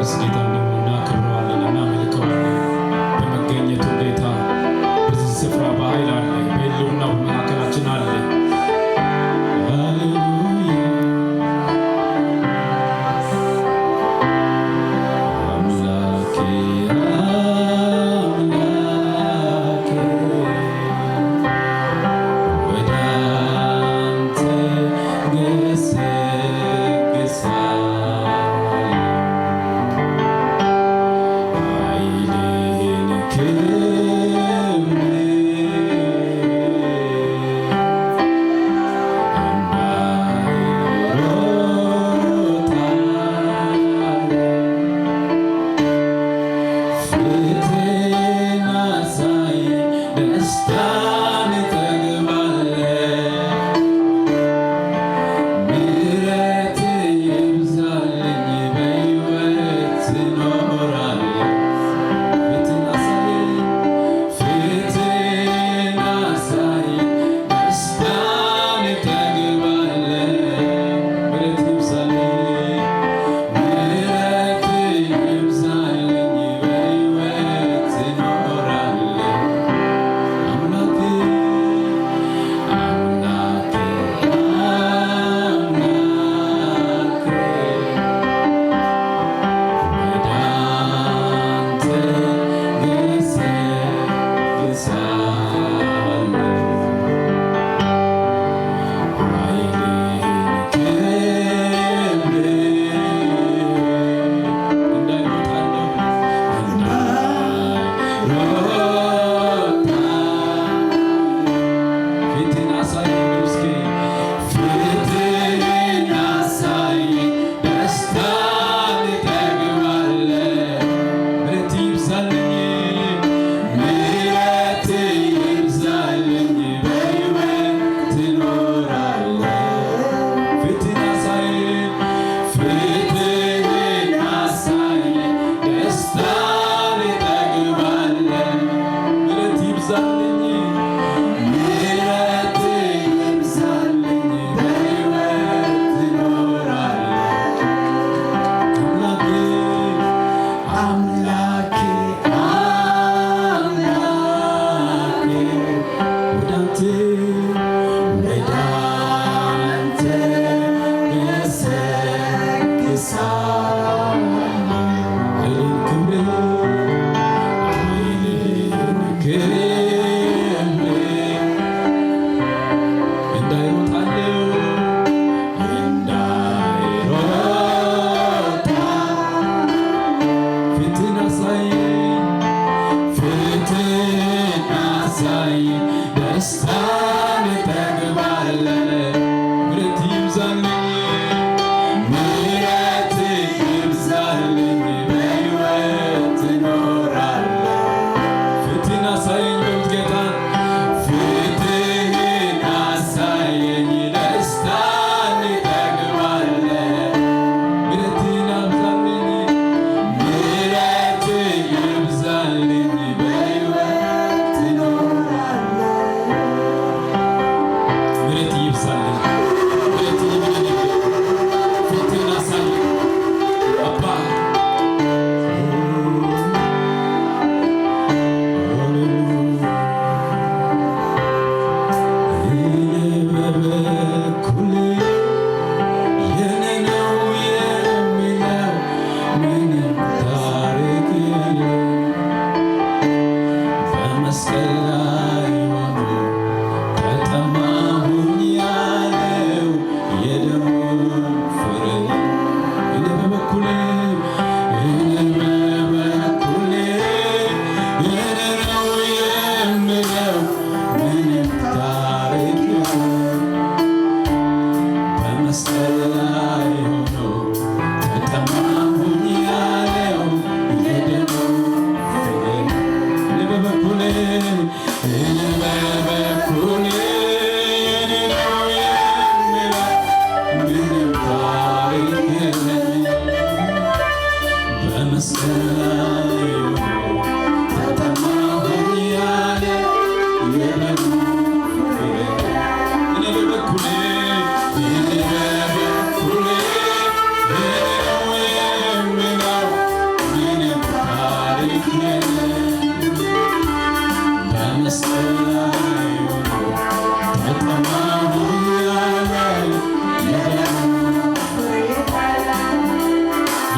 መንፈስ ጌታን ደግሞ እናከብረዋለን፣ እናመልከዋለን። በመገኘቱ ጌታ በዚህ ስፍራ በኃይል አለ፣ በሕልውናው በመካከላችን አለ።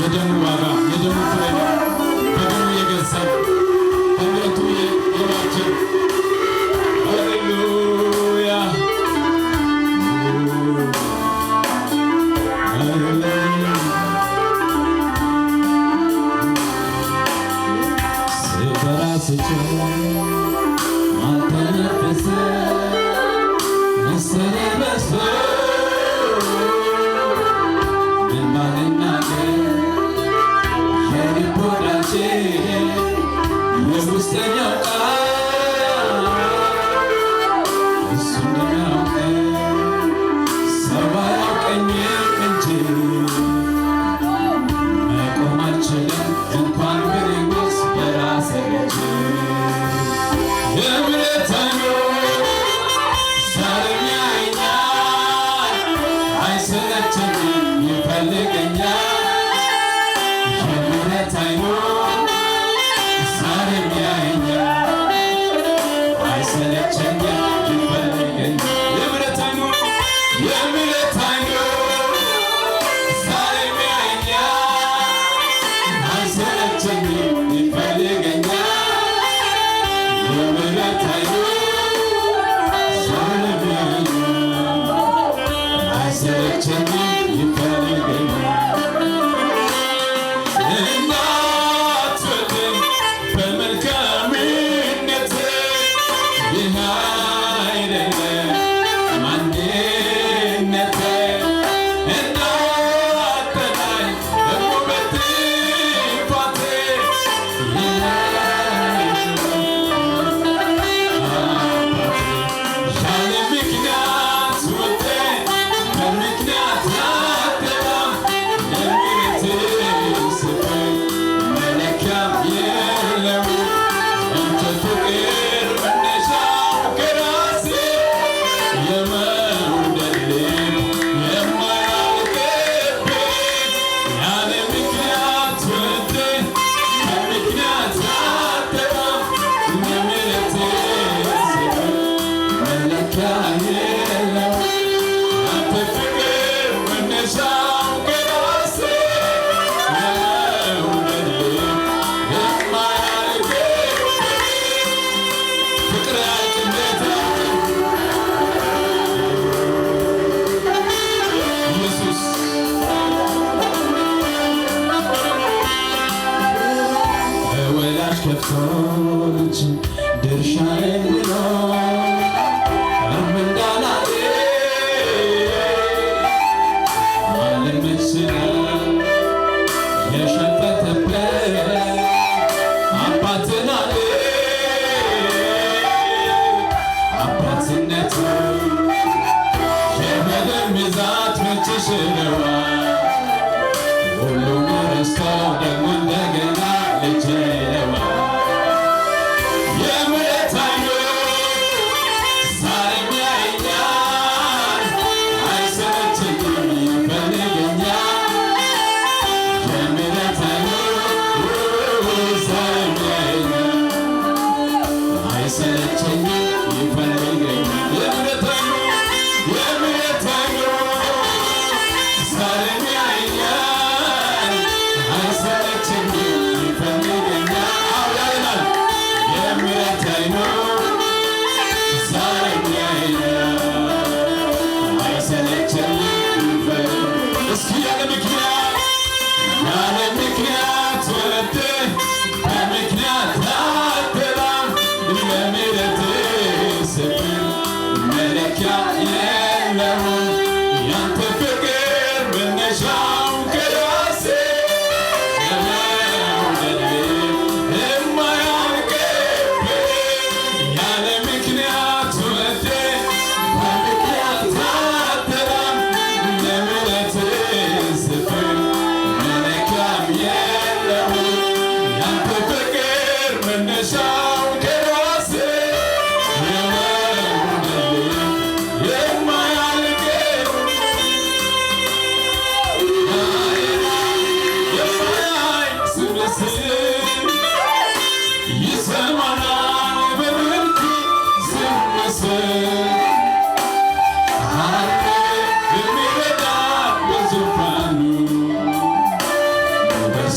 የደሙ ዋጋ የደሙ ፍሬ ነው። በደሙ የገዛን በምሕረቱ የዋጀን ሃሌሉያ ከፍቶች ድርሻዬን ብሎ እንዳላለ ማንም የሸፈተበት አባትን አለ አባትነቱ የበደል ብዛት መች ይሽረዋል ሁሉን ረስቶ ደግሞ እንደገና ልጅ ይለዋል።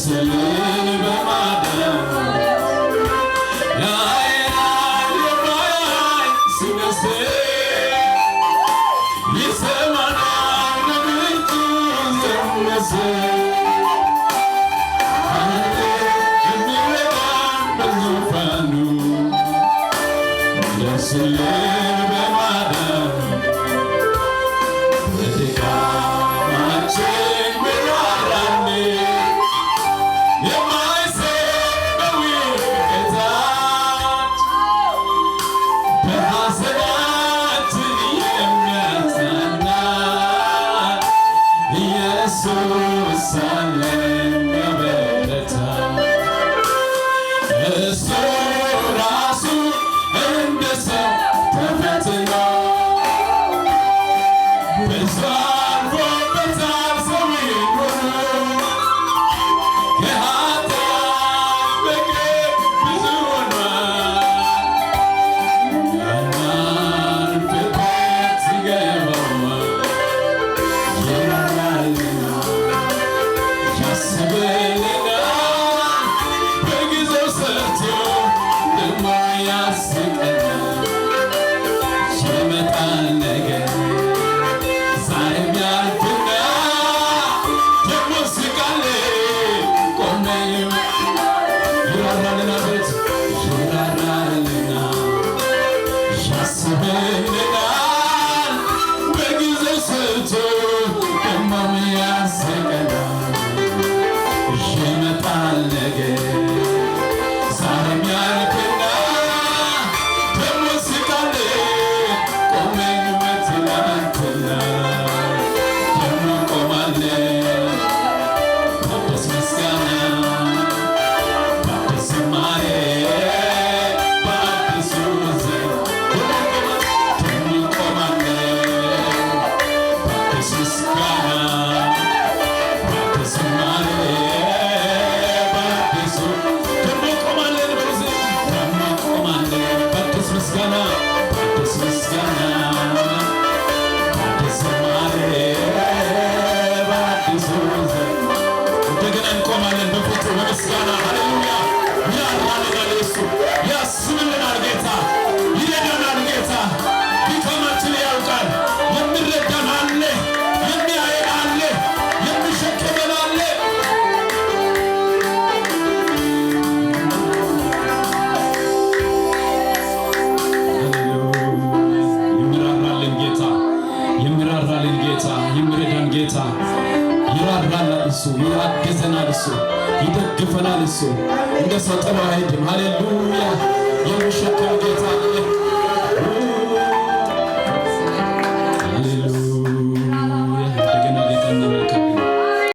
ደስልን በማዳን ያያል የማያይ ሲመስል ይሰማናል በምርቱ ዘመስል የሚረዳን በዙፋኑ ደስልን በማዳን በድካማችን ብራራን የማይሰበው ውድቀታችን በሐዘናችን የሚያጽናና ኢየሱስ አለን የሚያበረታ እሱ ራሱ እንደ ሰው ተፈትኖ ብዙ አልፎበታል ሰውን ሁሉ ከኃጢአት በቀር ብዙ ሆኗል ያናልፍበት ሲገባው ይራራልናል ያስብልናል በጊዜው ሰርቶ ደግሞ ያስቀናል ይመጣል ነገር ዛሬም ያልፍና ደግሞ ስቃል ቆሜ ይራራልና ቤት ይራራልና ያስብልናል በጊዜው ሰርቶ ደግሞም ያስቀናል ይመጣል ነገር ዛሬም ያልፍና ደግሞ ስቃል ቆሜ ትናንትና ደግሞ ቆማለሁ በአዲስ ምስጋና በአዲስ ዝማሬ በአዲሱ ዘመን ደግሞ ቆማለሁ በአዲስ ምስጋና በአዲስ ዝማሬ በአዲሱ ደግሞ ቆማለሁ ደግሞ ቆማለሁ በአዲስ ምስጋና በአዲስ ምስጋና እንደገና እንቆማለን በፊቱ በምስጋና ሃሌሉያ። ያራልናል እሱ ያስብልናል ጌታ ይረዳናል ጌታ ድካማችን ያውቃል የሚረዳን አለ የሚያየን አለ የሚሸከመን አለ የሚራራልን ጌታ የሚራራልን ጌታ የሚረዳን ጌታ ይራራናል እሱ ያግዘናል እሱ ይደግፈናል እሱ እንደ ሰው ጥሎ አይሄድም ሃሌሉያ የሚሸከም ጌታ